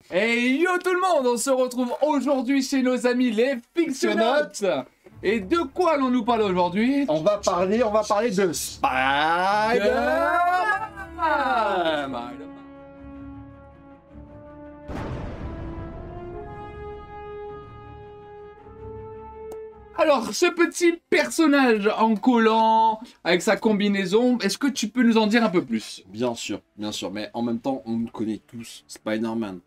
Hey yo tout le monde, on se retrouve aujourd'hui chez nos amis les Fictionautes. Et de quoi allons-nous parler aujourd'hui? On va parler de Spider-Man. Alors, ce petit personnage en collant, avec sa combinaison, est-ce que tu peux nous en dire un peu plus? Bien sûr, mais en même temps, on connaît tous Spider-Man.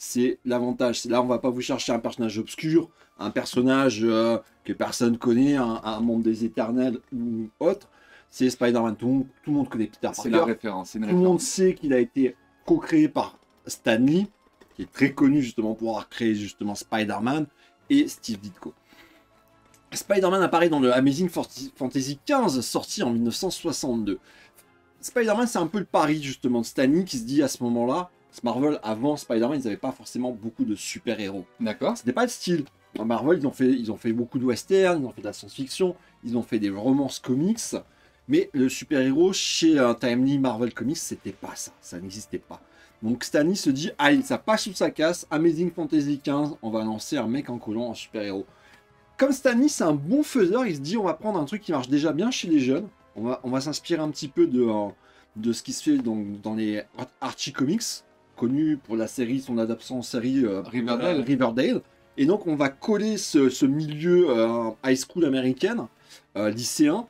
C'est l'avantage. Là, on va pas vous chercher un personnage obscur, un personnage que personne connaît, un monde des éternels ou autre. C'est Spider-Man. Tout le monde connaît Peter Parker. C'est la référence, c'est une Tout le monde référence. sait qu'il a été co-créé par Stan Lee, qui est très connu justement pour avoir créé justement Spider-Man, et Steve Ditko. Spider-Man apparaît dans le Amazing Fantasy XV, sorti en 1962. Spider-Man, c'est un peu le pari justement de Stan Lee qui se dit à ce moment-là, Marvel, avant Spider-Man, ils n'avaient pas forcément beaucoup de super-héros. D'accord. C'était pas le style. Dans Marvel, ils ont fait beaucoup de westerns, ils ont fait de la science-fiction, ils ont fait des romances comics, mais le super-héros chez Timely Marvel Comics, c'était pas ça, ça n'existait pas. Donc Stan Lee se dit, allez, ça passe sous sa casse, Amazing Fantasy XV, on va lancer un mec en collant en super-héros. Comme Stan Lee, c'est un bon faiseur, il se dit, on va prendre un truc qui marche déjà bien chez les jeunes, on va s'inspirer un petit peu de ce qui se fait dans les Archie Comics, connu pour la série, son adaptation en série Riverdale. Et donc on va coller ce milieu high school américaine, lycéen,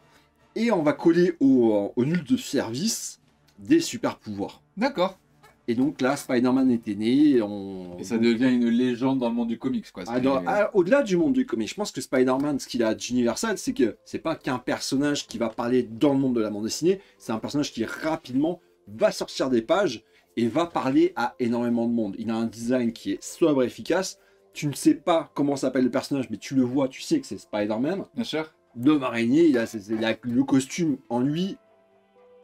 et on va coller au nul de service des super pouvoirs. D'accord. Et donc là, Spider-Man était né. Et ça devient une légende dans le monde du comics, quoi. Au-delà du monde du comics, je pense que Spider-Man, ce qu'il a d'universel, c'est que c'est pas qu'un personnage qui va parler dans le monde de la bande dessinée, c'est un personnage qui rapidement va sortir des pages et va parler à énormément de monde. Il a un design qui est sobre et efficace. Tu ne sais pas comment s'appelle le personnage, mais tu le vois, tu sais que c'est Spider-Man. Bien sûr. L'homme araignée, il a le costume en lui,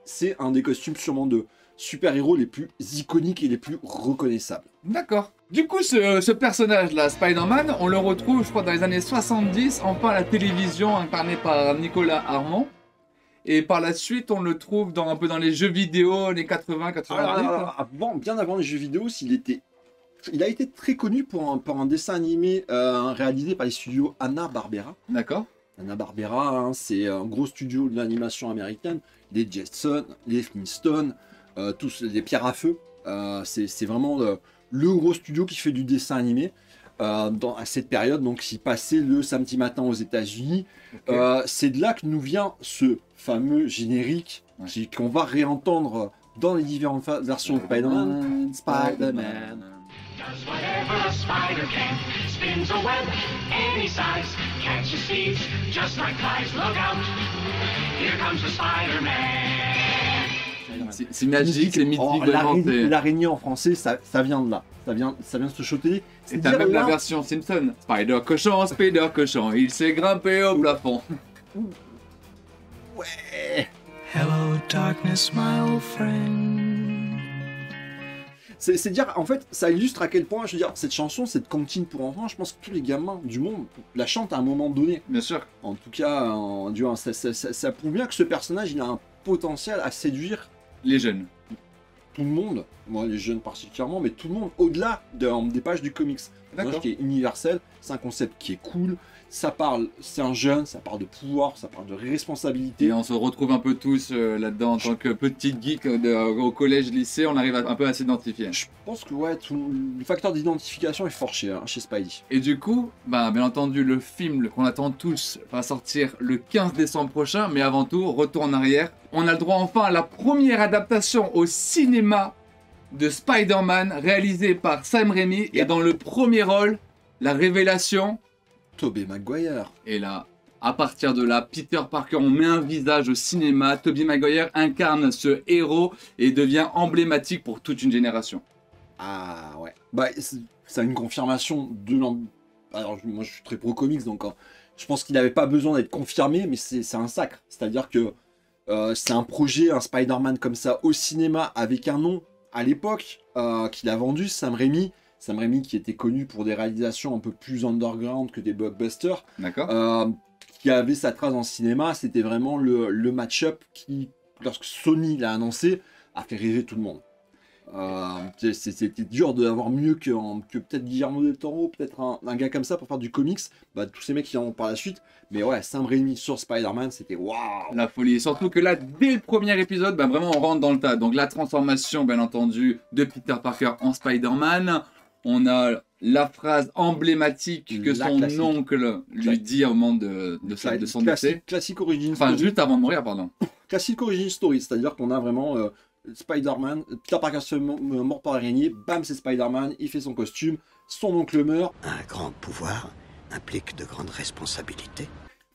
c'est un des costumes sûrement de super-héros les plus iconiques et les plus reconnaissables. D'accord. Du coup, ce personnage-là, Spider-Man, on le retrouve, je crois, dans les années 70, enfin à la télévision, incarné par Nicolas Armand. Et par la suite, on le trouve un peu dans les jeux vidéo, les 80, 90. Bien avant les jeux vidéo, il a été très connu pour un dessin animé réalisé par les studios Hanna-Barbera. D'accord. Hanna-Barbera, hein, c'est un gros studio de l'animation américaine. Les Jetsons, les Flintstones, tous les pierres à feu. C'est vraiment le gros studio qui fait du dessin animé à cette période. Donc, il passait le samedi matin aux États-Unis. Okay. C'est de là que nous vient ce fameux générique qu'on va réentendre dans les différentes versions de Spider-Man. Spider-Man. Does whatever a spider can, spins a web any size, catches thieves just like flies. Look out, here comes the Spider-Man. C'est magique, c'est mythique. L'araignée en français, ça vient de là. Ça vient de se choter. Et t'as même la version Simpson. Spider cochon, il s'est grimpé au plafond. Ouais. Hello darkness, my old friend. C'est dire, en fait, ça illustre à quel point, je veux dire, cette chanson, cette comptine pour enfants, je pense que tous les gamins du monde la chantent à un moment donné. Bien sûr. En tout cas, ça prouve bien que ce personnage, il a un potentiel à séduire les jeunes. Tout le monde, moi les jeunes particulièrement, mais tout le monde au-delà des pages du comics. C'est un personnage qui est universel, c'est un concept qui est cool, ça parle, c'est un jeune, ça parle de pouvoir, ça parle de responsabilité. Et on se retrouve un peu tous là-dedans en tant que petite geek au collège, lycée, on arrive un peu à s'identifier. Je pense que ouais, le facteur d'identification est fort chez Spidey. Et du coup, bah, bien entendu, le film qu'on attend tous va sortir le 15 décembre prochain, mais avant tout, retour en arrière. On a le droit enfin à la première adaptation au cinéma de Spider-Man réalisée par Sam Raimi et dans le premier rôle, la révélation... Tobey Maguire. Et là, à partir de là, Peter Parker, on met un visage au cinéma, Tobey Maguire incarne ce héros et devient emblématique pour toute une génération. Ah ouais. Bah, c'est une confirmation de Alors moi je suis très pro comics, donc je pense qu'il n'avait pas besoin d'être confirmé, mais c'est un sacre. C'est-à-dire que c'est un projet, un Spider-Man comme ça au cinéma avec un nom à l'époque qu'il a vendu, Sam Raimi. Sam Raimi qui était connu pour des réalisations un peu plus underground que des blockbusters. D'accord. Qui avait sa trace en cinéma, c'était vraiment le match-up qui, lorsque Sony l'a annoncé, a fait rêver tout le monde. C'était dur d'avoir mieux que peut-être Guillermo del Toro, peut-être un gars comme ça pour faire du comics. Bah, tous ces mecs qui en ont par la suite. Mais ouais, Sam Raimi sur Spider-Man, c'était waouh! La folie. Et surtout que là, dès le premier épisode, bah, vraiment, on rentre dans le tas. Donc, la transformation, bien entendu, de Peter Parker en Spider-Man. On a la phrase emblématique que La son classique. oncle lui dit au moment de son décès. Classique origin Enfin, story. juste avant de mourir, pardon. Classique origin story, c'est-à-dire qu'on a vraiment Spider-Man, Peter Parker se mort par l'araignée, bam, c'est Spider-Man, il fait son costume, son oncle meurt, Un grand pouvoir implique de grandes responsabilités.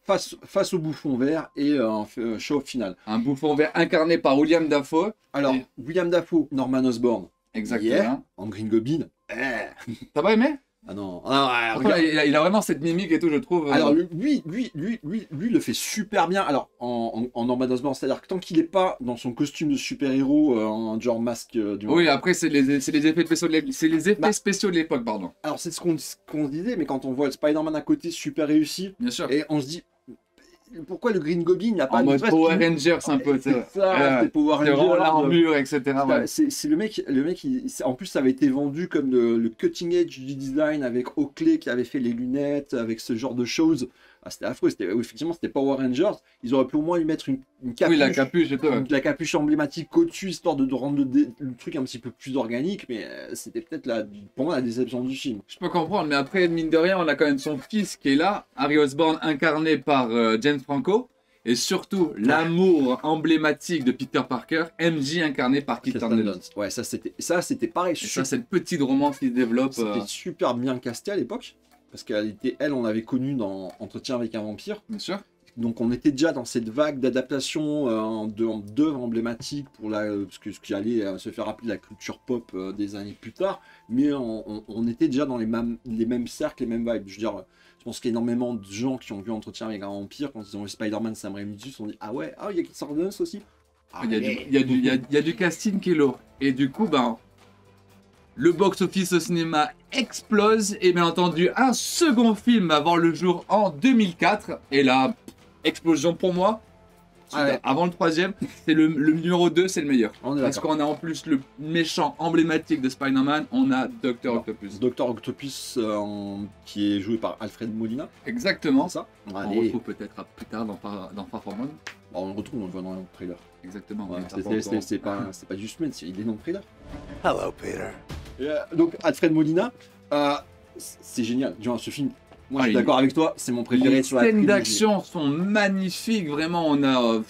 face au bouffon vert et un show final. Un bouffon vert incarné par William Dafoe. Alors, Et- William Dafoe, Norman Osborn, Exactement. yeah, en Green Goblin. Eh. T'as pas aimé? Ah non, Pourtant, regarde. il a vraiment cette mimique et tout, je trouve. Alors lui le fait super bien. Alors en Norman Osborn, c'est-à-dire que tant qu'il n'est pas dans son costume de super-héros, en genre masque du Oui, après, c'est les effets spéciaux Bah. spéciaux de l'époque, pardon. Alors c'est ce qu'on disait, mais quand on voit le Spider-Man à côté super réussi, Bien sûr. et on se dit pourquoi le Green Goblin n'a pas En une mode espèce Power de- Rangers, un peu, tu sais. C'est ça, c'est Power C'est vraiment Rangers. l'armure, etc. ouais. C'est le mec, en plus ça avait été vendu comme le cutting edge du design avec Oakley qui avait fait les lunettes, avec ce genre de choses. Ah, c'était affreux, effectivement c'était Power Rangers. Ils auraient pu au moins lui mettre une capuche, Oui, la capuche et tout. ouais. la capuche emblématique au-dessus, histoire de rendre le truc un petit peu plus organique, mais c'était peut-être pour moi la déception du film. Je peux comprendre, mais après, mine de rien, on a quand même son fils qui est là, Harry Osborn, incarné par James Franco, et surtout l'amour emblématique de Peter Parker, MJ, incarné par Kirsten Kirsten Dunst. Dunst. Ouais, ça c'était pareil. Et ça, cette petite romance qui se développe. C'était super bien casté à l'époque, parce on l'avait connue dans Entretien avec un vampire. Bien sûr. Donc on était déjà dans cette vague d'adaptation d'œuvres emblématiques pour ce qui allait se faire appeler la culture pop des années plus tard, mais on était déjà dans les mêmes cercles, les mêmes vibes. Je veux dire, je pense qu'énormément de gens qui ont vu Entretien avec un vampire, quand ils ont vu Spider-Man Sam Raimi dessus, se sont dit ah ouais, il y a Kirsten Dunst aussi. Il y a du casting qui est lourd. Et du coup, ben, le box-office au cinéma explose. Et bien entendu, un second film va voir le jour en 2004. Et là, explosion pour moi. Ah ouais. Avant le troisième, c'est le numéro 2, c'est le meilleur. On est Parce d'accord. qu'on a en plus le méchant emblématique de Spider-Man, on a Dr. Octopus. Dr. Octopus qui est joué par Alfred Molina, Exactement. c'est ça. On Allez. retrouve peut-être plus tard dans Far From Home. On le retrouve, on le voit dans le trailer. Exactement. Ouais, mais ça pas encore. c'est pas juste Smith, il est dans le trailer. Hello, Peter. Donc Alfred Molina, c'est génial. Genre, ce film, moi je suis il- d'accord avec toi, c'est mon préféré Les sur la scènes trilogie. d'action sont magnifiques, vraiment. On a,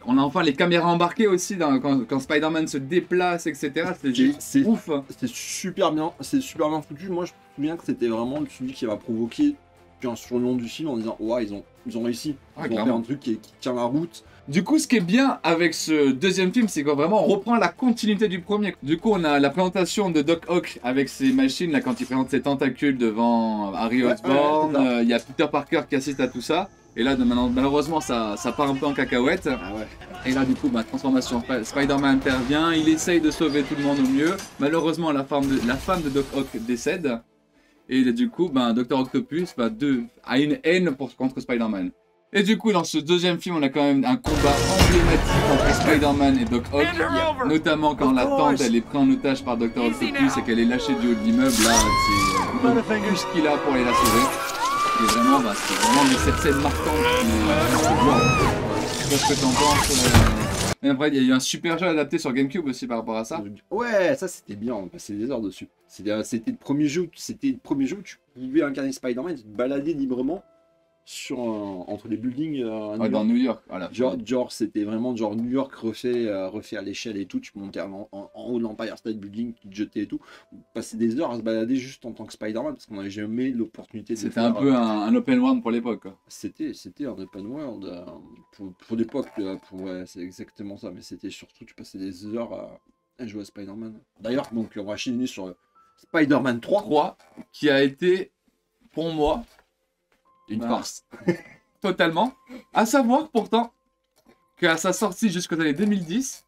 on a enfin les caméras embarquées aussi quand Spider-Man se déplace, etc. C'est C'est ouf. c'est super bien foutu. Moi je me souviens que c'était vraiment celui qui va provoquer un surnom du film en disant ouais ils ont réussi. Ouais, Ils ont fait clairement. un truc qui tient la route. Du coup, ce qui est bien avec ce deuxième film, c'est qu'on vraiment on reprend la continuité du premier. Du coup, on a la présentation de Doc Ock avec ses machines, là, quand il présente ses tentacules devant Harry Ouais, Osborn. ouais, c'est ça. Il y a Peter Parker qui assiste à tout ça. Et là, malheureusement, ça part un peu en cacahuète. Ah ouais. Et là, du coup, transformation. Spider-Man intervient, il essaye de sauver tout le monde au mieux. Malheureusement, la femme de Doc Ock décède. Et du coup, Dr. Octopus a une haine contre Spider-Man. Et du coup, dans ce deuxième film, on a quand même un combat emblématique entre Spider-Man et Doc Ock. Notamment quand la tante, elle est prise en otage par Dr. Octopus et qu'elle est lâchée du haut de l'immeuble. Là, c'est tout ce qu'il a pour aller la sauver. Et vraiment, c'est vraiment cette scène marquante qui est ce que t'en penses. Et après, il y a eu un super jeu adapté sur GameCube aussi par rapport à ça. Ouais, ça c'était bien, on passait des heures dessus. C'était le premier jeu où tu pouvais incarner Spider-Man et te balader librement entre les buildings à New Ouais, dans York. New York. Voilà. Genre c'était vraiment genre New York refait à l'échelle et tout, tu montais en haut de l'Empire State Building, tu te jetais et tout. On passait des heures à se balader juste en tant que Spider-Man parce qu'on n'avait jamais l'opportunité de le C'était faire. un peu un open world pour l'époque. quoi. C'était un open world pour l'époque, ouais, c'est exactement ça, mais c'était surtout tu passais des heures à jouer à Spider-Man. D'ailleurs, donc on va enchaîner sur Spider-Man 3. 3, qui a été, pour moi, Une Ah. farce. totalement. À savoir pourtant qu'à sa sortie jusqu'aux années 2010,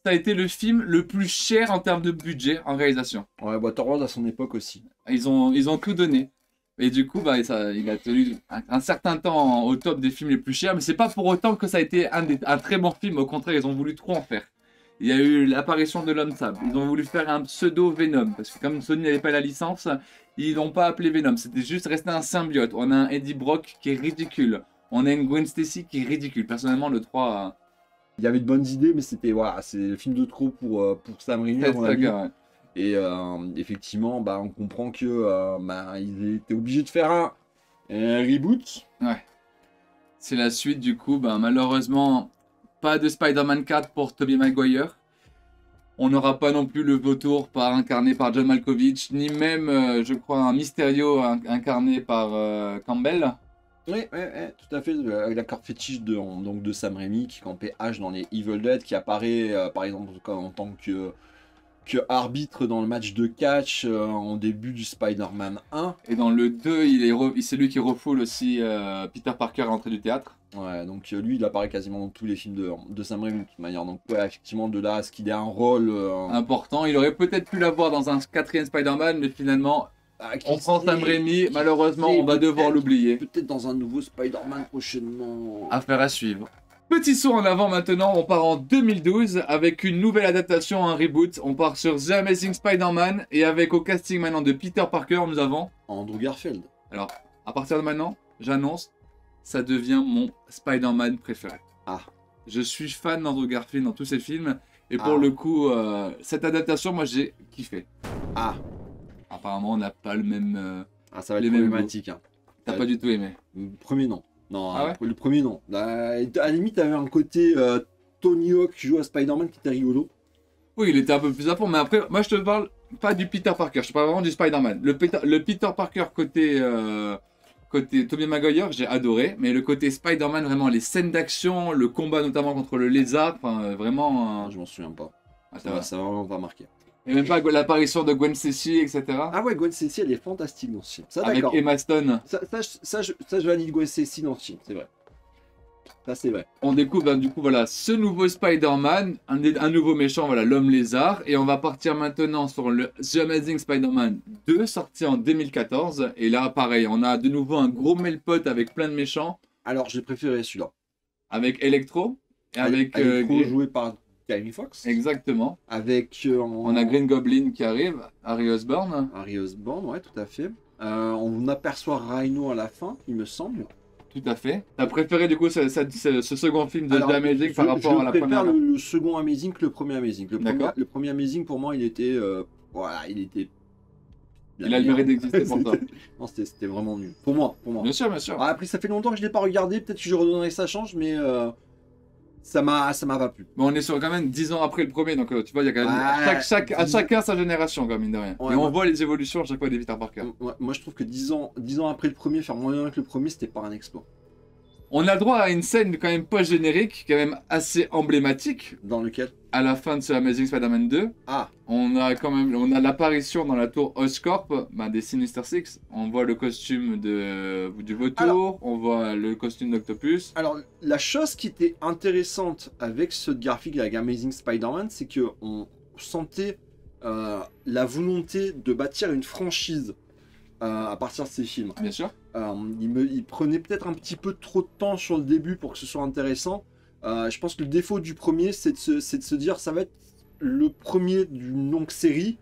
ça a été le film le plus cher en termes de budget en réalisation. Ouais, Waterworld à son époque aussi. Ils ont tout donné. Et du coup, il a tenu un certain temps au top des films les plus chers, mais c'est pas pour autant que ça a été un très bon film. Au contraire, ils ont voulu trop en faire. Il y a eu l'apparition de l'homme sable. Ils ont voulu faire un pseudo Venom parce que comme Sony n'avait pas la licence, ils l'ont pas appelé Venom. C'était juste resté un symbiote. On a un Eddie Brock qui est ridicule. On a une Gwen Stacy qui est ridicule. Personnellement, le 3. Il y avait de bonnes idées, mais c'était voilà, c'est le film de trop pour Sam Raimi. à mon avis. Ouais. Et effectivement, bah, on comprend que bah, ils étaient obligés de faire un reboot. C'est la suite du coup. Ben, malheureusement, pas de Spider-Man 4 pour Tobey Maguire. On n'aura pas non plus le vautour incarné par John Malkovich, ni même, je crois, un Mysterio incarné par Campbell. Oui, tout à fait. L'accord fétiche de Sam Raimi qui campait Ash dans les Evil Dead, qui apparaît par exemple en tant que arbitre dans le match de catch en début du Spider-Man 1. Et dans le 2, c'est lui qui refoule aussi Peter Parker à l'entrée du théâtre. Ouais, donc lui il apparaît quasiment dans tous les films de Sam Raimi de toute manière. Donc ouais, effectivement, de là à ce qu'il ait un rôle important. Il aurait peut-être pu l'avoir dans un 4e Spider-Man, mais finalement, on prend Sam Raimi. Malheureusement, on va devoir l'oublier. Peut-être dans un nouveau Spider-Man prochainement. Affaire à suivre. Petit saut en avant maintenant, on part en 2012 avec une nouvelle adaptation, un reboot. On part sur The Amazing Spider-Man et avec au casting maintenant de Peter Parker, nous avons Andrew Garfield. Alors, à partir de maintenant, j'annonce, ça devient mon Spider-Man préféré. Ah. Je suis fan d'Andrew Garfield dans tous ses films et pour le coup, cette adaptation, moi j'ai kiffé. Ah. Apparemment, on n'a pas le même. Ça va être les mêmes problématique. Hein. T'as pas du tout aimé. Le premier non. Non, Ah ouais le premier non. À la limite, t'avais un côté Tony Hawk qui joue à Spider-Man qui était rigolo. Oui, il était un peu plus à fond, mais après, moi je te parle pas du Peter Parker, je te parle vraiment du Spider-Man. Le Peter Parker côté Tobey Maguire, j'ai adoré, mais le côté Spider-Man, vraiment les scènes d'action, le combat notamment contre le lézard, enfin vraiment. Je m'en souviens pas. Ah, Ça va vraiment pas marquer. Et même pas l'apparition de Gwen Stacy, etc. Ah ouais, Gwen Stacy, elle est fantastique dans ce film. Ça, Avec d'accord. Emma Stone. Ça, je valide Gwen Stacy dans ce film, c'est vrai. Ça, c'est vrai. On découvre du coup voilà ce nouveau Spider-Man, un nouveau méchant, voilà l'homme lézard, et on va partir maintenant sur le The Amazing Spider-Man 2 sorti en 2014. Et là pareil, on a de nouveau un gros meltpot avec plein de méchants. Alors j'ai préféré celui-là. Avec Electro et avec Electro joué par Jamie Foxx. Exactement. Avec on a Green Goblin qui arrive, Harry Osborn. Harry Osborn, ouais, tout à fait. On aperçoit Rhino à la fin, il me semble. Tout à fait. T'as préféré du coup ce second film de The Amazing par rapport à la première? Je préfère le second Amazing que le premier Amazing. Le premier Amazing pour moi il était il a le mérite d'exister pour toi. Non, c'était vraiment nul. Pour moi. Bien sûr, bien sûr. Après ça fait longtemps que je l'ai pas regardé, peut-être que je redonnerai sa chance, mais ça m'a pas plu. Mais on est sur quand même 10 ans après le premier, donc tu vois, il y a quand même à chacun sa génération, comme mine de rien. Ouais, et on voit les évolutions à chaque fois des Peter Parker. Moi je trouve que 10 ans après le premier, faire moins bien que le premier, c'était pas un exploit. On a le droit à une scène quand même post-générique, quand même assez emblématique. Dans lequel à la fin de ce Amazing Spider-Man 2, on a l'apparition dans la tour Oscorp des Sinister Six. On voit le costume du vautour, on voit le costume d'Octopus. Alors, la chose qui était intéressante avec ce graphique, avec Amazing Spider-Man, c'est qu'on sentait la volonté de bâtir une franchise à partir de ces films. Bien sûr. Il prenait peut-être un petit peu trop de temps sur le début pour que ce soit intéressant. Je pense que le défaut du premier, c'est de se dire ça va être le premier d'une longue série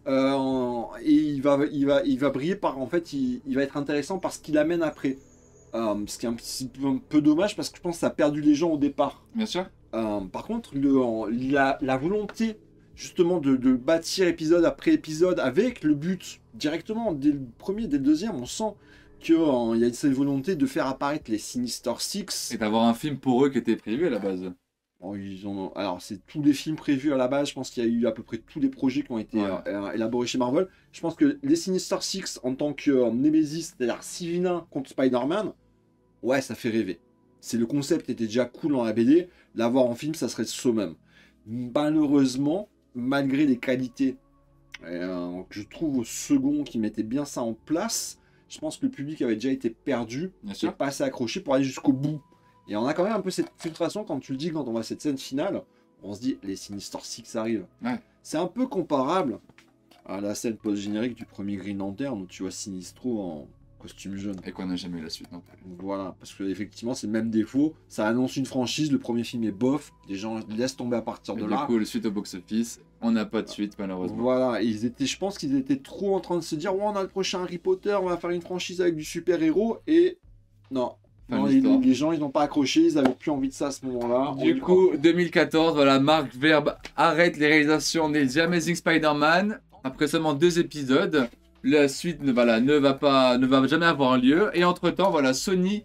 et il va briller par en fait il va être intéressant par ce qu'il amène après. Ce qui est un peu dommage parce que je pense que ça a perdu les gens au départ. Bien sûr. Par contre, la volonté justement de bâtir épisode après épisode avec le but directement dès le premier, dès le deuxième, on sent qu'il y a cette volonté de faire apparaître les Sinister Six. Et d'avoir un film pour eux qui était prévu à la base. Alors, c'est tous les films prévus à la base. Je pense qu'il y a eu à peu près tous les projets qui ont été élaborés chez Marvel. Je pense que les Sinister Six en tant que Nemesis, c'est-à-dire 6 vilains contre Spider-Man, ouais, ça fait rêver. Le concept était déjà cool dans la BD. L'avoir en film, ça serait ce même. Malheureusement, malgré les qualités que je trouve au second qui mettait bien ça en place, je pense que le public avait déjà été perdu, et pas assez accroché pour aller jusqu'au bout. Et on a quand même un peu cette frustration quand tu le dis, quand on voit cette scène finale, on se dit les Sinister Six arrivent. Ouais. C'est un peu comparable à la scène post-générique du premier Green Lantern où tu vois Sinistro en costume jaune. Et qu'on n'a jamais eu la suite non plus. Voilà, parce que effectivement c'est le même défaut. Ça annonce une franchise, le premier film est bof, les gens laissent tomber à partir Et de du là. coup, le suite au box-office, on n'a pas de suite malheureusement. Voilà, et je pense qu'ils étaient trop en train de se dire, ouais, on a le prochain Harry Potter, on va faire une franchise avec du super-héros, et non. Fin Non, de les, l'histoire. les gens ils n'ont pas accroché, ils avaient plus envie de ça à ce moment-là. Du coup, 2014, voilà, Mark Verb arrête les réalisations des The Amazing Spider-Man après seulement 2 épisodes. La suite ne va jamais avoir lieu. Et entre-temps, voilà, Sony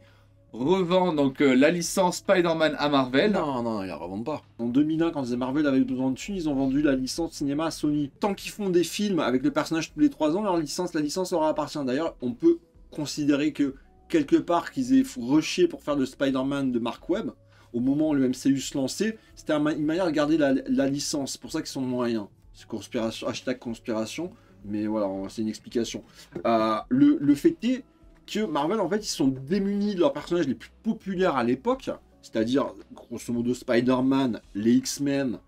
revend donc la licence Spider-Man à Marvel. Non, ils la revendent pas. En 2001, quand Marvel avait besoin de thunes, ils ont vendu la licence cinéma à Sony. Tant qu'ils font des films avec le personnage tous les 3 ans, la licence leur appartient. D'ailleurs, on peut considérer que quelque part qu'ils aient rushé pour faire le Spider-Man de Mark Webb, au moment où le MCU se lançait, c'était une manière de garder la licence. C'est pour ça qu'ils sont moyens. C'est conspiration, #conspiration, mais voilà, c'est une explication. Le fait est que Marvel, en fait, ils sont démunis de leurs personnages les plus populaires à l'époque, c'est-à-dire, grosso modo, Spider-Man, les X-Men,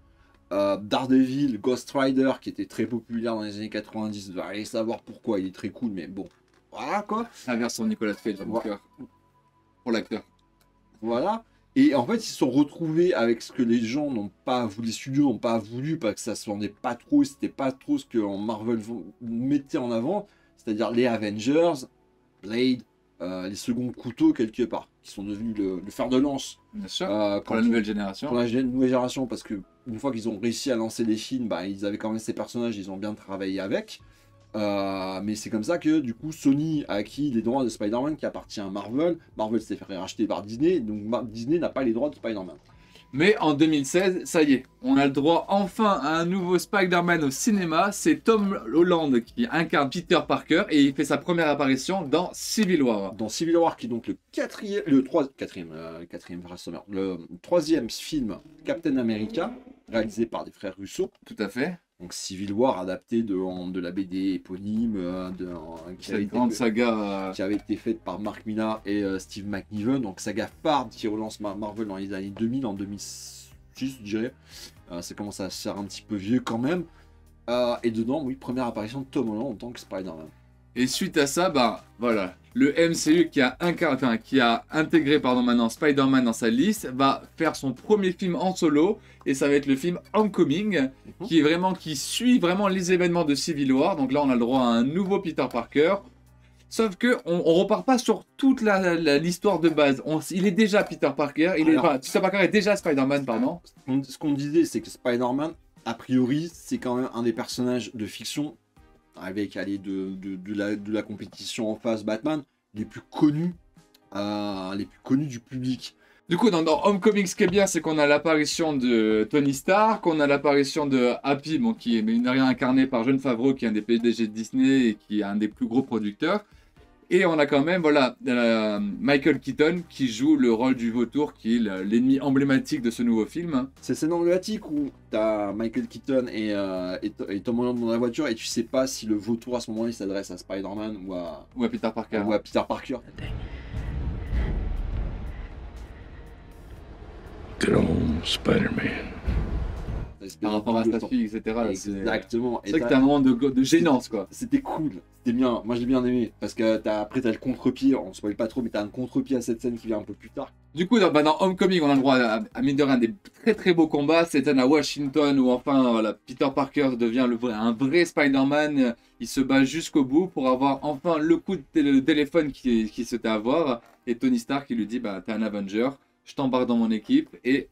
Daredevil, Ghost Rider, qui était très populaire dans les années 90. Vous allez savoir pourquoi, il est très cool, mais bon. Voilà quoi. La version Nicolas Cage dans mon Ouais. cœur. Pour l'acteur. Voilà. Et en fait, ils se sont retrouvés avec ce que les gens n'ont pas voulu, les studios n'ont pas voulu, parce que ça se vendait pas trop, c'était pas trop ce que Marvel mettait en avant, c'est-à-dire les Avengers, Blade, les seconds couteaux quelque part, qui sont devenus le fer de lance Bien sûr. quand Pour la nouvelle génération. pour la nouvelle génération, parce que une fois qu'ils ont réussi à lancer les films, bah, ils avaient quand même ces personnages, ils ont bien travaillé avec. Mais c'est comme ça que du coup Sony a acquis les droits de Spider-Man qui appartient à Marvel. Marvel s'est fait racheter par Disney, donc Disney n'a pas les droits de Spider-Man. Mais en 2016, ça y est, on a le droit enfin à un nouveau Spider-Man au cinéma. C'est Tom Holland qui incarne Peter Parker et il fait sa première apparition dans Civil War. Dans Civil War, qui est donc le troisième film Captain America, réalisé par des frères Russo. Tout à fait. Donc Civil War adapté de la BD éponyme qui avait Cette grande saga. qui avait été faite par Mark Millar et Steve McNiven, donc saga phare qui relance Marvel dans les années 2000, en 2006 je dirais. Ça commence à se faire un petit peu vieux quand même. Et dedans, oui, première apparition de Tom Holland en tant que Spider-Man. Et suite à ça, bah voilà, le MCU qui a intégré maintenant Spider-Man dans sa liste va faire son premier film en solo et ça va être le film Homecoming qui suit vraiment les événements de Civil War. Donc là, on a le droit à un nouveau Peter Parker. Sauf que on repart pas sur toute l'histoire de base. Il est déjà Peter Parker. Peter Parker est déjà Spider-Man, pardon. Ce qu'on disait, c'est que Spider-Man, a priori, c'est quand même un des personnages de fiction, avec de la compétition en face Batman, les plus connus du public. Du coup, dans Homecoming, ce qui est bien, c'est qu'on a l'apparition de Tony Stark, on a l'apparition de Happy, qui est mine de rien incarné par Jon Favreau, qui est un des PDG de Disney et qui est un des plus gros producteurs. Et on a quand même Michael Keaton qui joue le rôle du vautour, qui est l'ennemi emblématique de ce nouveau film. C'est scène emblématique où t'as Michael Keaton et Tom Holland dans la voiture et tu sais pas si le vautour à ce moment-là il s'adresse à Spider-Man ou à Peter Parker. Parker. Good old Spider-Man. Par rapport à sa fille, etc. Exactement. C'est vrai que t'as un moment de gênance, quoi. C'était cool, c'était bien, moi j'ai bien aimé, parce que après t'as le contre-pied, on spoil pas trop, mais t'as un contre-pied à cette scène qui vient un peu plus tard. Du coup, dans Homecoming, on a le droit à mine de rien des très très beaux combats. Cette scène à Washington où enfin voilà, Peter Parker devient un vrai Spider-Man. Il se bat jusqu'au bout pour avoir enfin le coup de téléphone qui se fait avoir. Et Tony Stark qui lui dit bah, t'es un Avenger, je t'embarque dans mon équipe. Et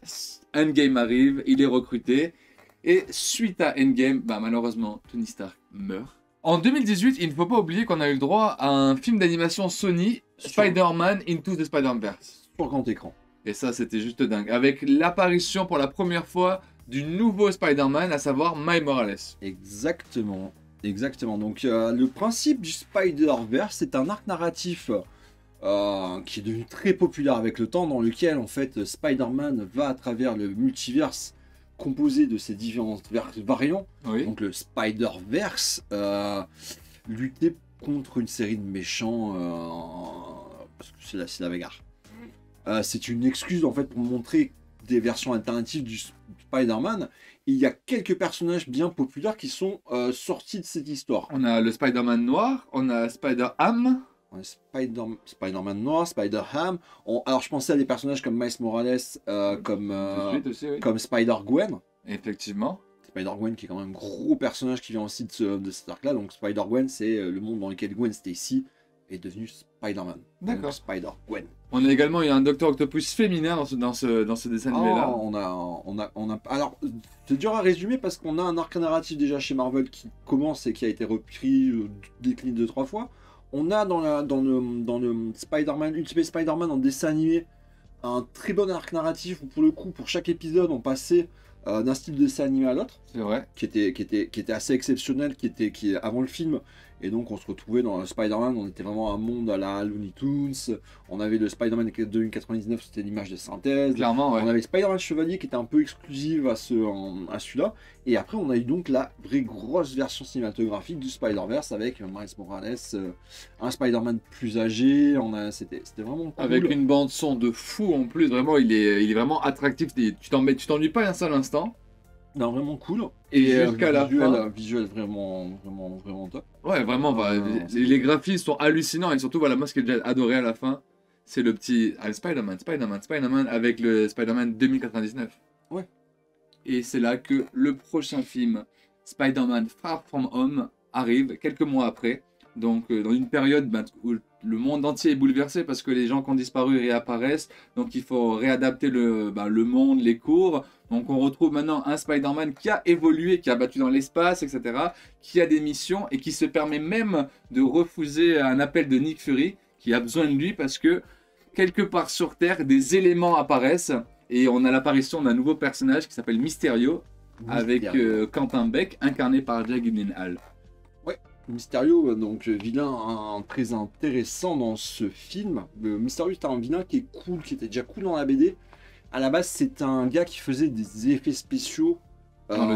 Endgame arrive, il est recruté. Et suite à Endgame, bah, malheureusement, Tony Stark meurt. En 2018, il ne faut pas oublier qu'on a eu le droit à un film d'animation Sony, Spider-Man Into the Spider-Verse. Sur grand écran. Et ça, c'était juste dingue. Avec l'apparition pour la première fois du nouveau Spider-Man, à savoir Miles Morales. Exactement. Donc le principe du Spider-Verse, c'est un arc narratif qui est devenu très populaire avec le temps, dans lequel en fait Spider-Man va à travers le multiverse composé de ces différents variants. Oui. Donc le Spider-Verse, lutter contre une série de méchants, parce que c'est la bagarre. C'est une excuse en fait pour montrer des versions alternatives du Spider-Man. Et il y a quelques personnages bien populaires qui sont sortis de cette histoire. On a le Spider-Man noir, on a Spider-Ham, On a Spider-Man noir, Spider-Ham. Alors je pensais à des personnages comme Miles Morales, Tout de suite aussi, oui. comme Spider-Gwen. Effectivement. Spider-Gwen qui est quand même un gros personnage qui vient aussi de cet arc-là. Donc Spider-Gwen, c'est le monde dans lequel Gwen Stacy est devenue Spider-Man. D'accord. Donc, Spider-Gwen. On a également eu un Docteur Octopus féminin dans ce dessin animé-là. Alors, c'est dur à résumer parce qu'on a un arc narratif déjà chez Marvel qui commence et qui a été repris, décliné 2-3 fois. On a dans le Spider-Man, Ultimate Spider-Man en dessin animé, un très bon arc narratif où pour le coup, pour chaque épisode, on passait d'un style de dessin animé à l'autre, C'est vrai. qui était assez exceptionnel, qui est avant le film. Et donc on se retrouvait dans le Spider-Man, on était vraiment un monde à la Looney Tunes. On avait le Spider-Man de 2099, c'était l'image de synthèse. Clairement, ouais. On avait Spider-Man Chevalier qui était un peu exclusive à celui-là. Et après on a eu donc la vraie grosse version cinématographique du Spider-Verse avec Miles Morales, un Spider-Man plus âgé. C'était vraiment cool. Avec une bande son de fou en plus, vraiment il est vraiment attractif. Tu t'ennuies pas un seul instant. Non, vraiment cool. Et jusqu'à la fin. Visuel vraiment top. Ouais, vraiment, les graphismes sont hallucinants et surtout, voilà, moi ce que j'ai adoré à la fin, c'est le petit Spider-Man avec le Spider-Man 2099. Ouais. Et c'est là que le prochain film, Spider-Man Far From Home, arrive quelques mois après. Donc, dans une période où le monde entier est bouleversé parce que les gens qui ont disparu réapparaissent. Donc, il faut réadapter le monde, les cours. Donc, on retrouve maintenant un Spider-Man qui a évolué, qui a battu dans l'espace, etc. Qui a des missions et qui se permet même de refuser un appel de Nick Fury qui a besoin de lui parce que quelque part sur Terre, des éléments apparaissent. Et on a l'apparition d'un nouveau personnage qui s'appelle Mysterio, avec Quentin Beck, incarné par Jake Gyllenhaal. Mysterio, donc vilain très intéressant dans ce film. Mysterio, c'est un vilain qui est cool, qui était déjà cool dans la BD. À la base, c'est un gars qui faisait des effets spéciaux dans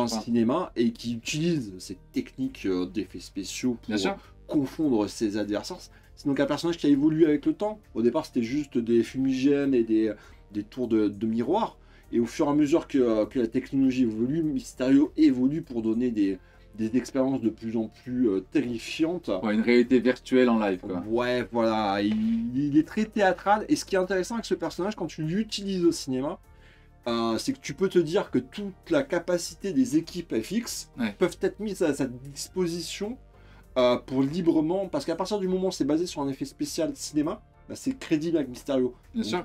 le cinéma et qui utilise ces techniques d'effets spéciaux pour confondre ses adversaires. C'est donc un personnage qui a évolué avec le temps. Au départ, c'était juste des fumigènes et des tours de miroir. Et au fur et à mesure que la technologie évolue, Mysterio évolue pour donner des expériences de plus en plus terrifiantes. Ouais, une réalité virtuelle en live, quoi. Ouais, voilà. Il est très théâtral. Et ce qui est intéressant avec ce personnage, quand tu l'utilises au cinéma, c'est que tu peux te dire que toute la capacité des équipes FX peuvent être mises à sa disposition pour librement... Parce qu'à partir du moment où c'est basé sur un effet spécial cinéma, c'est crédible avec Mysterio.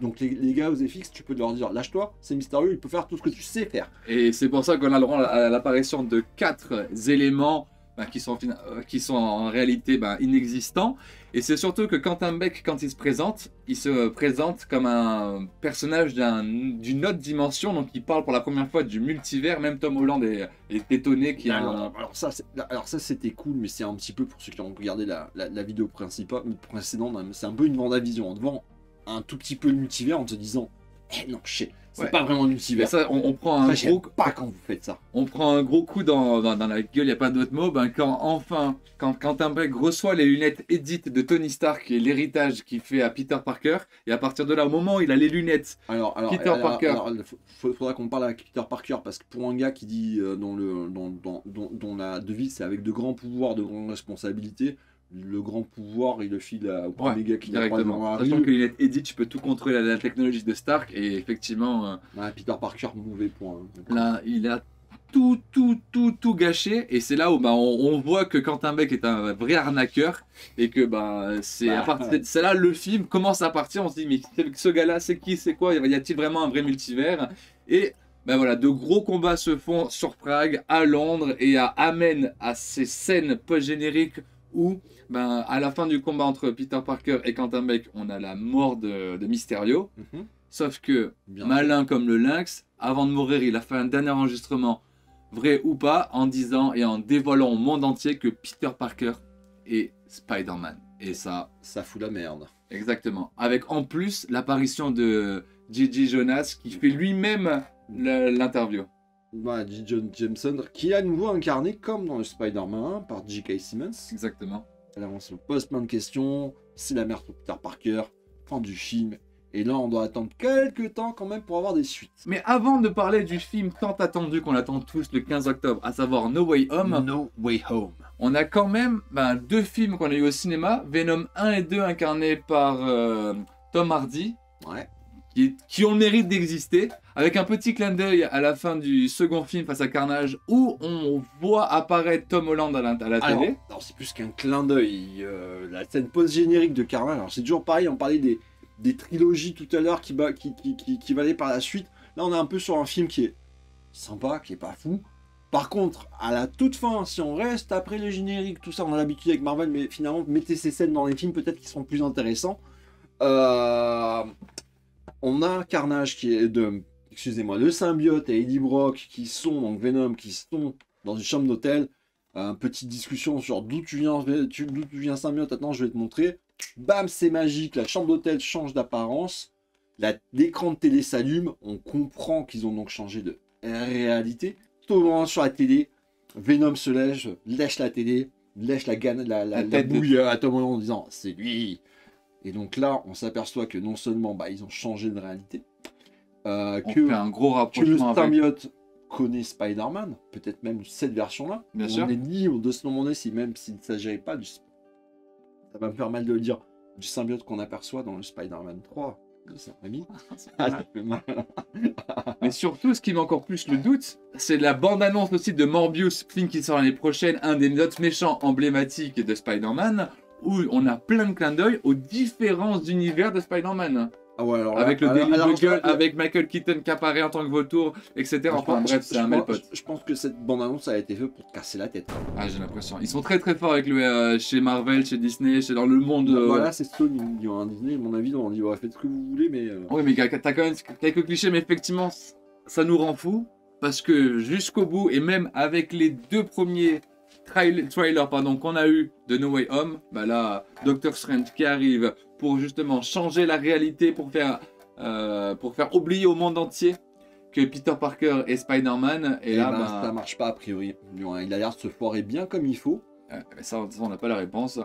Donc les gars aux FX, tu peux leur dire lâche-toi, c'est Mysterio, il peut faire tout ce que tu sais faire. Et c'est pour ça qu'on a le droit à l'apparition de 4 éléments qui sont en réalité inexistants. Et c'est surtout que Quentin Beck, quand il se présente comme un personnage d'une autre dimension. Donc il parle pour la première fois du multivers. Même Tom Holland est étonné qu'il y a alors ça c'était cool, mais c'est un petit peu pour ceux qui ont regardé la vidéo précédente, c'est un peu une vendavision en devant un tout petit peu le multivers en te disant non, c'est pas vraiment le multivers. Ça, on prend un gros pas quand vous faites ça. On prend un gros coup dans la gueule, il n'y a pas d'autre mot. Quand Quentin Beck reçoit les lunettes Edith de Tony Stark et l'héritage qu'il fait à Peter Parker, et à partir de là, au moment où il a les lunettes, Parker. Faudra qu'on parle avec Peter Parker parce que pour un gars qui dit dont la devise c'est avec de grands pouvoirs, de grandes responsabilités. Le grand pouvoir, il le file au premier gars qui directement. Sachant que les lunettes Edith, tu peux tout contrôler la technologie de Stark et effectivement. Peter Parker, mauvais point. Là, il a tout gâché et c'est là où on voit que Quentin Beck est un vrai arnaqueur et que c'est là le film commence à partir. On se dit mais ce gars-là, c'est qui, c'est quoi, y a-t-il vraiment un vrai multivers? Et voilà, de gros combats se font sur Prague, à Londres et amènent à ces scènes post-génériques où à la fin du combat entre Peter Parker et Quentin Beck, on a la mort de Mysterio. Sauf que, malin comme le lynx, avant de mourir, il a fait un dernier enregistrement, vrai ou pas, en disant et en dévoilant au monde entier que Peter Parker est Spider-Man. Et ça fout la merde. Exactement. Avec en plus l'apparition de J.J. Jonas qui fait lui-même l'interview. J. Jonah Jameson, qui est à nouveau incarné comme dans le Spider-Man 1 par J.K. Simmons. Exactement. Alors on se pose plein de questions, c'est la merde pour Peter Parker, fin du film, Et là, on doit attendre quelques temps quand même pour avoir des suites. Mais avant de parler du film tant attendu qu'on attend tous le 15 octobre, à savoir No Way Home, No Way Home. on a quand même deux films qu'on a eu au cinéma, Venom 1 et 2 incarnés par Tom Hardy, Ouais. qui ont le mérite d'exister, avec un petit clin d'œil à la fin du second film face à Carnage, où on voit apparaître Tom Holland à la télé. Alors, c'est plus qu'un clin d'œil. La scène post-générique de Carnage, alors c'est toujours pareil, on parlait des trilogies tout à l'heure qui valaient par la suite. Là, on est un peu sur un film qui est sympa, qui est pas fou. Par contre, à la toute fin, si on reste après le générique, tout ça, on a l'habitude avec Marvel, mais finalement, mettez ces scènes dans les films, peut-être qu'ils seront plus intéressants. On a Carnage qui est excusez-moi, le symbiote et Eddie Brock qui sont, donc Venom, qui sont dans une chambre d'hôtel. Petite discussion sur d'où tu viens symbiote, attends, je vais te montrer. Bam, c'est magique, la chambre d'hôtel change d'apparence. L'écran de télé s'allume, on comprend qu'ils ont donc changé de réalité. Tout au moment sur la télé, Venom se lèche la télé, lèche la bouille à Tom Holland en disant c'est lui. Et donc là, on s'aperçoit que non seulement ils ont changé de réalité, On fait un gros que le rapprochement avec... symbiote connaît Spider-Man, peut-être même cette version-là. Bien sûr. On est dit, on doit se demander si même s'il ne s'agirait pas du... Ça va me faire mal de le dire, du symbiote qu'on aperçoit dans le Spider-Man 3 de Sam-Raimi. Ah, ça fait mal. Mais surtout, ce qui met encore plus le doute, c'est la bande-annonce aussi de Morbius, film qui sort l'année prochaine, un des autres méchants emblématiques de Spider-Man, où on a plein de clins d'œil aux différents univers de Spider-Man. Ah ouais, alors Avec là, le Daily alors, Bugle, avec Michael Keaton qui apparaît en tant que vautour, etc. Enfin bref, c'est un bel pote. Je pense que cette bande-annonce a été faite pour te casser la tête. Ah, j'ai l'impression. Ils sont très très forts avec chez Marvel, chez Disney, dans le monde... Voilà, c'est Sony, ils ont un Disney, à mon avis, on dit ouais, faites ce que vous voulez, mais... Oui, mais t'as quand même quelques clichés, mais effectivement, ça nous rend fous, parce que jusqu'au bout, et même avec les deux premiers trailers qu'on a eu de No Way Home, là, Doctor Strange qui arrive pour justement changer la réalité, pour faire oublier au monde entier que Peter Parker est Spider-Man, et là, ça marche pas a priori. Il a l'air de se foirer bien comme il faut. ça, on n'a pas la réponse.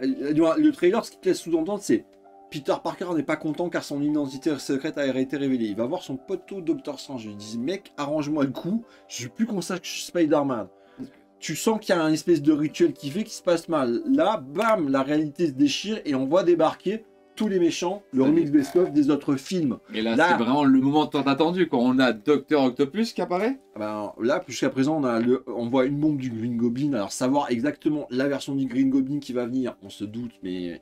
Le trailer, ce qu'il te laisse sous-entendre, c'est Peter Parker n'est pas content car son identité secrète a été révélée. Il va voir son poteau Doctor Strange. Il lui dit mec, arrange-moi le coup, je veux plus qu'on sache que je suis Spider-Man. Tu sens qu'il y a un espèce de rituel qui fait qu'il se passe mal. Là, bam, la réalité se déchire et on voit débarquer tous les méchants, le remix best-of des autres films. Et là, c'est vraiment le moment tant attendu quand on a Docteur Octopus qui apparaît. Là, jusqu'à présent, on voit une bombe du Green Goblin. Alors, savoir exactement la version du Green Goblin qui va venir, on se doute, mais...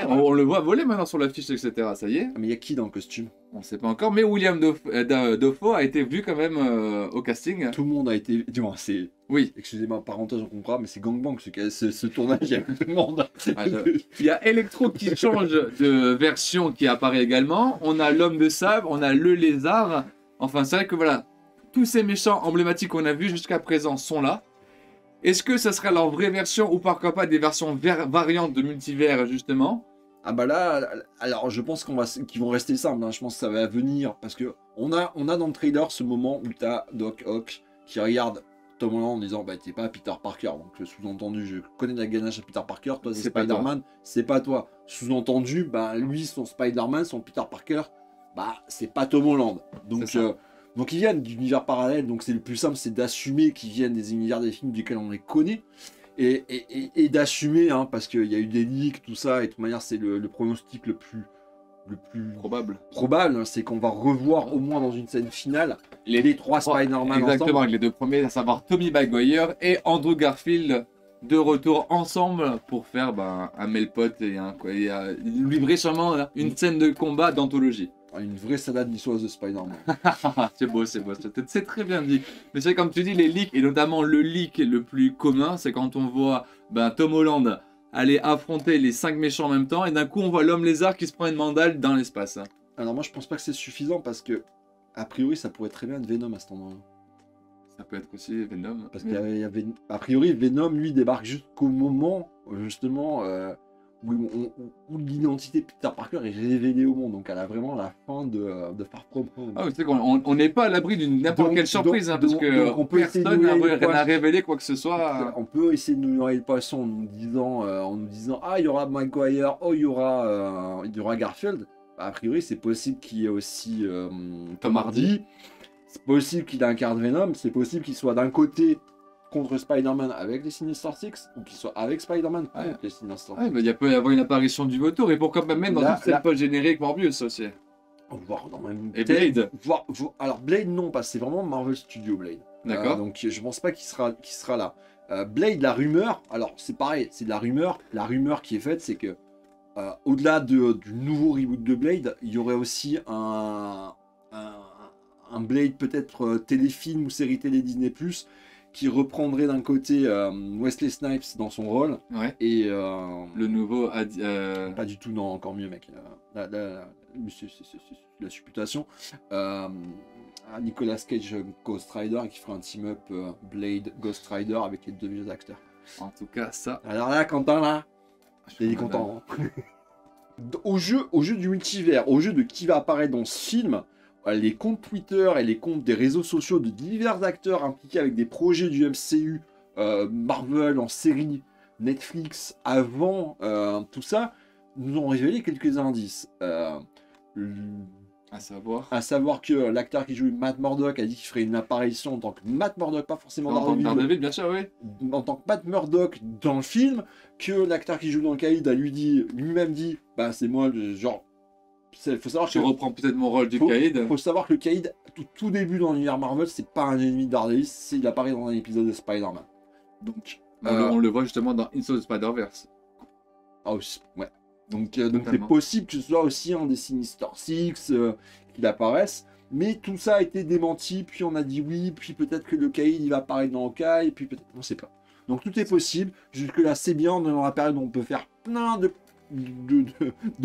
On le voit voler maintenant sur l'affiche, etc. Ça y est. Mais il y a qui dans le costume? On ne sait pas encore, mais William Dafoe a été vu quand même au casting. Tout le monde a été... Dis-moi, c'est... Oui. Excusez-moi, parenthèse, on comprend, mais c'est gangbang ce tournage, il y a tout le monde. Il y a Electro qui change de version qui apparaît également. On a l'homme de sabre, on a le lézard. Enfin, c'est vrai que voilà, tous ces méchants emblématiques qu'on a vus jusqu'à présent sont là. Est-ce que ça sera leur vraie version ou pourquoi pas des versions variantes de multivers justement? Ah là, alors je pense qu'ils vont rester simples, hein. Je pense que ça va venir parce que on a dans le trailer ce moment où tu as Doc Ock qui regarde Tom Holland en disant t'es pas Peter Parker, donc sous-entendu je connais la ganache à Peter Parker, toi c'est Spider-Man, c'est pas toi. Sous-entendu, lui son Spider-Man, son Peter Parker, c'est pas Tom Holland. Donc ils viennent d'univers parallèles, donc c'est le plus simple, c'est d'assumer qu'ils viennent des univers des films duquel on les connaît. Et d'assumer, parce qu'il y a eu des leaks, tout ça, et de toute manière, c'est le pronostic le plus probable, c'est qu'on va revoir au moins dans une scène finale les trois Spider-Man exactement, ensemble. avec les deux premiers, à savoir Tobey Maguire et Andrew Garfield, de retour ensemble pour faire un melpote et livrer sûrement une scène de combat d'anthologie. Une vraie salade niçoise de Spider-Man. C'est beau, c'est très bien dit. Mais c'est comme tu dis, les leaks, et notamment le leak le plus commun, c'est quand on voit Tom Holland aller affronter les 5 méchants en même temps, et d'un coup on voit l'homme lézard qui se prend une mandale dans l'espace. Alors moi je pense pas que c'est suffisant, parce que, a priori ça pourrait très bien être Venom à cet endroit-là. Ça peut être aussi Venom. Parce a priori Venom lui débarque jusqu'au moment, justement, où l'identité de Peter Parker est révélée au monde. Donc elle a vraiment la fin de Far From Home. Ah oui, c'est qu'on n'est pas à l'abri d'une n'importe Donc- quelle surprise, hein, parce donc- que donc on peut essayer de personne n'a noyer le poisson. révélé quoi que ce soit. On peut essayer de nous noyer le poisson en nous disant ah il y aura Maguire, oh il y aura Garfield. Bah, a priori c'est possible qu'il y ait aussi Tom Hardy. C'est possible qu'il incarne Venom. C'est possible qu'il soit d'un côté contre Spider-Man avec les Sinister Six ou qu'il soit avec Spider-Man contre Ouais. les Sinister Six. Ouais, mais il peut y avoir une apparition du vautour et pourquoi pas même dans Là- toute cette post-générique Morbius aussi. Voire dans même Et Blade. Alors Blade non parce que c'est vraiment Marvel Studio Blade. D'accord. Donc je pense pas qu'il sera là. Blade, la rumeur, alors c'est pareil, c'est de la rumeur. La rumeur qui est faite, c'est que au-delà du nouveau reboot de Blade, il y aurait aussi un Blade peut-être téléfilm ou série télé Disney+, qui reprendrait d'un côté Wesley Snipes dans son rôle, Ouais. et Le nouveau. pas du tout, non, encore mieux mec. C'est la supputation. Nicolas Cage Ghost Rider qui fera un team-up Blade Ghost Rider avec les deux vieux acteurs. En tout cas, ça. Alors là, Quentin, là, je suis il est content. Hein. au jeu du multivers, au jeu de qui va apparaître dans ce film, les comptes Twitter et les comptes des réseaux sociaux de divers acteurs impliqués avec des projets du MCU, Marvel en série, Netflix, avant tout ça, nous ont révélé quelques indices. À savoir. À savoir que l'acteur qui joue Matt Murdock a dit qu'il ferait une apparition en tant que Matt Murdock, pas forcément En tant que Daredevil, Daredevil, bien sûr, oui. en tant que Matt Murdock dans le film, que l'acteur qui joue dans Caïd a lui-même dit, bah c'est moi, genre, faut savoir Je que reprends peut-être mon rôle du faut, Caïd. faut savoir que le Caïd, tout début dans l'univers Marvel, c'est pas un ennemi de Daredevil, il apparaît dans un épisode de Spider-Man. Donc, On le voit justement dans Into the Spider-Verse. ah aussi, ouais. Donc c'est Totalement. possible que ce soit aussi un des Sinister Six qu'il apparaisse, mais tout ça a été démenti, puis on a dit oui, puis peut-être que le Caïd il va apparaître dans Hawkeye, puis peut-être, on sait pas. Donc tout est possible, jusque-là c'est bien, on est dans la période où on peut faire plein de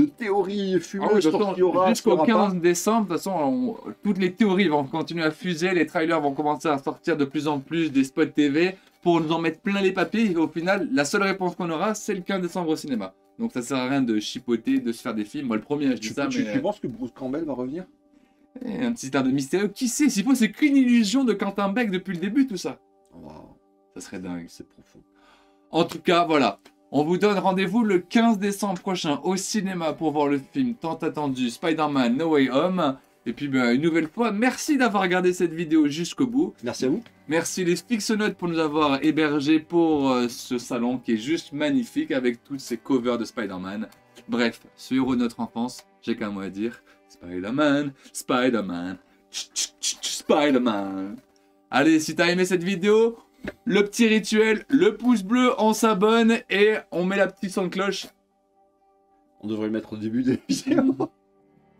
théories Ah oui, fumeuses de toute sur façon, ce qu'il y aura, ce qu'il y jusqu'au aura pas. 15 décembre, de toute façon, toutes les théories vont continuer à fuser, les trailers vont commencer à sortir de plus en plus des spots TV pour nous en mettre plein les papiers. Et au final, la seule réponse qu'on aura, c'est le 15 décembre au cinéma. Donc ça sert à rien de chipoter, de se faire des films. Moi, le premier, je dis Tu ça, mais penses que Bruce Campbell va revenir? un petit air de mystérieux. Qui sait? Si c'est qu'une illusion de Quentin Beck depuis le début, tout ça. Wow, Ça serait dingue. c'est profond. En tout cas, voilà. On vous donne rendez-vous le 15 décembre prochain au cinéma pour voir le film tant attendu Spider-Man No Way Home. Et puis, une nouvelle fois, merci d'avoir regardé cette vidéo jusqu'au bout. Merci à vous. Merci les Fixonautes pour nous avoir hébergés pour ce salon qui est juste magnifique avec toutes ces covers de Spider-Man. Bref, ce héros de notre enfance, j'ai qu'un mot à dire. Spider-Man, Spider-Man, Spider-Man. Allez, si t'as aimé cette vidéo, le petit rituel, le pouce bleu, on s'abonne et on met la petite son de cloche. On devrait le mettre au début de l'émission.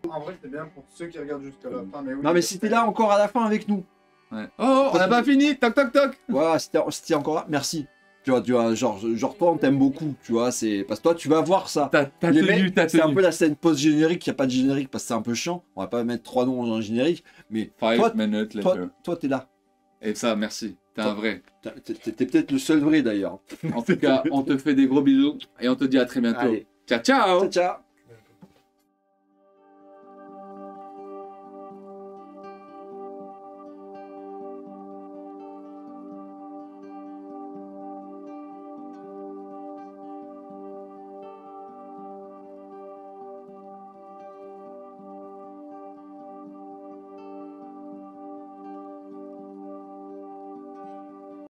En vrai, c'est bien pour ceux qui regardent jusqu'à la fin. Mais oui, Non mais si t'es là encore à la fin avec nous. Ouais. Oh, on n'a pas fini, toc toc toc. Voilà, si t'es encore là, merci. Tu vois, genre toi on t'aime beaucoup, tu vois, c'est parce que toi tu vas voir ça. T'as Les tenu, mecs, t'as c'est un tenu. peu la scène post-générique, il n'y a pas de générique parce que c'est un peu chiant. On va pas mettre 3 noms dans le générique, mais 5 minutes later. toi t'es là. Et ça, merci. T'es un vrai. T'es peut-être le seul vrai d'ailleurs. En tout cas, on te fait des gros bisous et on te dit à très bientôt. Allez, Ciao, ciao. ciao ciao.